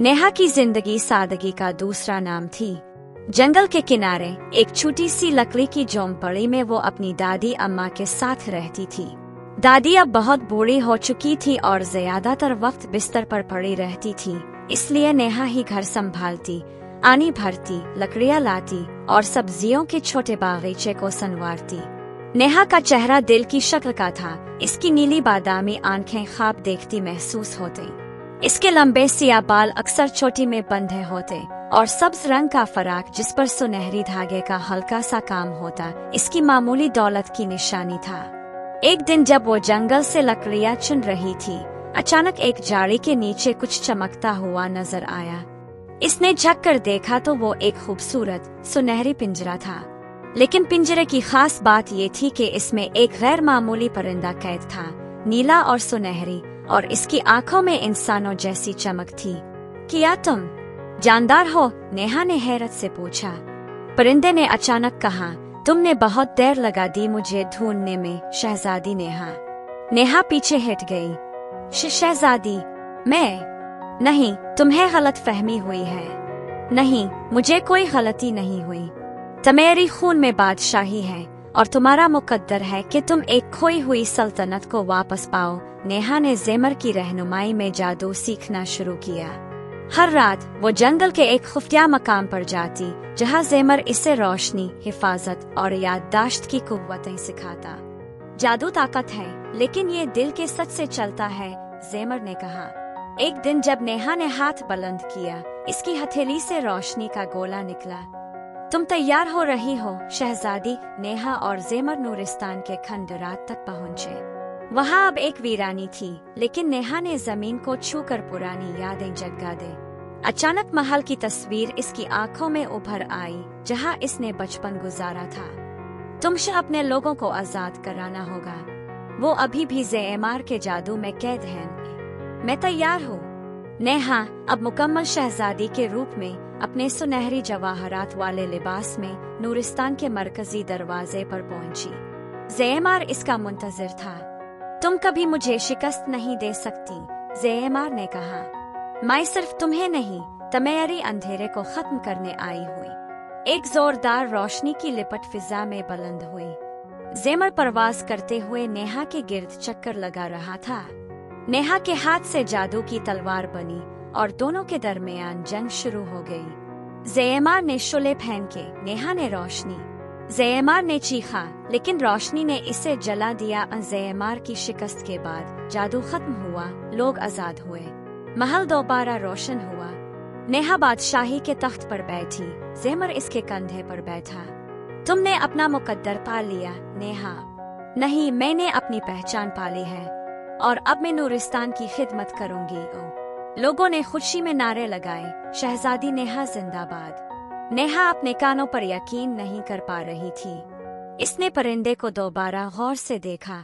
नेहा की जिंदगी सादगी का दूसरा नाम थी। जंगल के किनारे एक छोटी सी लकड़ी की झोंपड़ी में वो अपनी दादी अम्मा के साथ रहती थी। दादी अब बहुत बूढ़ी हो चुकी थी और ज्यादातर वक्त बिस्तर पर पड़ी रहती थी, इसलिए नेहा ही घर संभालती, आनी भरती, लकड़ियां लाती और सब्जियों के छोटे बागीचे को संवारती। नेहा का चेहरा दिल की शक्ल का था। इसकी नीली बादामी आंखें ख्वाब देखती महसूस होती। इसके लंबे सियाह बाल अक्सर चोटी में बंधे होते और सब्ज रंग का फराक जिस पर सुनहरी धागे का हल्का सा काम होता इसकी मामूली दौलत की निशानी था। एक दिन जब वो जंगल से लकड़ियां चुन रही थी, अचानक एक झाड़ी के नीचे कुछ चमकता हुआ नजर आया। इसने झुककर देखा तो वो एक खूबसूरत सुनहरी पिंजरा था, लेकिन पिंजरे की खास बात ये थी कि इसमें एक गैर मामूली परिंदा कैद था, नीला और सुनहरी, और इसकी आंखों में इंसानों जैसी चमक थी। क्या तुम जानदार हो? नेहा ने हैरत से पूछा। परिंदे ने अचानक कहा, तुमने बहुत देर लगा दी मुझे ढूंढने में शहजादी नेहा। नेहा पीछे हट गई। शहजादी? मैं? नहीं, तुम्हें गलत फहमी हुई है। नहीं, मुझे कोई गलती नहीं हुई। तुम्हारी खून में बादशाही है और तुम्हारा मुकद्दर है कि तुम एक खोई हुई सल्तनत को वापस पाओ। नेहा ने ज़ेमर की रहनुमाई में जादू सीखना शुरू किया। हर रात वो जंगल के एक खुफिया मकाम पर जाती, जहाँ ज़ेमर इसे रोशनी, हिफाजत और याददाश्त की कुव्वतें सिखाता। जादू ताकत है, लेकिन ये दिल के सच से चलता है, ज़ेमर ने कहा। एक दिन जब नेहा ने हाथ बुलंद किया, इसकी हथेली से रोशनी का गोला निकला। तुम तैयार हो रही हो शहजादी? नेहा और ज़ेमर नूरिस्तान के खंडरात तक पहुँचे। वहाँ अब एक वीरानी थी, लेकिन नेहा ने जमीन को छूकर पुरानी यादें जगा दी। अचानक महल की तस्वीर इसकी आंखों में उभर आई, जहाँ इसने बचपन गुजारा था। तुमसे अपने लोगों को आजाद कराना होगा। वो अभी भी ज़ेमर के जादू में कैद हैं। मैं तैयार हूँ। नेहा अब मुकम्मल शहजादी के रूप में अपने सुनहरी जवाहरात वाले लिबास में नूरिस्तान के मरकजी दरवाजे पर पहुंची। ज़ेमर इसका मुंतजिर था। तुम कभी मुझे शिकस्त नहीं दे सकती, ज़ेमर ने कहा। मैं सिर्फ तुम्हें नहीं, तुम्हारी अंधेरे को खत्म करने आई हुई। एक जोरदार रोशनी की लिपट फिजा में बुलंद हुई। ज़ेमर परवाज करते हुए नेहा के गिर्द चक्कर लगा रहा था। नेहा के हाथ से जादू की तलवार बनी और दोनों के दरमियान जंग शुरू हो गई। ज़ेमर ने शोले फेंके, नेहा ने रोशनी। ज़ेमर ने चीखा, लेकिन रोशनी ने इसे जला दिया। ज़ेमर की शिकस्त के बाद जादू खत्म हुआ, लोग आजाद हुए, महल दोबारा रोशन हुआ। नेहा बादशाही के तख्त पर बैठी, ज़ेमर इसके कंधे पर बैठा। तुमने अपना मुकद्दर पा लिया नेहा। नहीं, मैंने अपनी पहचान पाली है और अब मैं नूरिस्तान की खिदमत करूंगी। लोगों ने खुशी में नारे लगाए, शहजादी नेहा जिंदाबाद। नेहा अपने कानों पर यकीन नहीं कर पा रही थी। इसने परिंदे को दोबारा गौर से देखा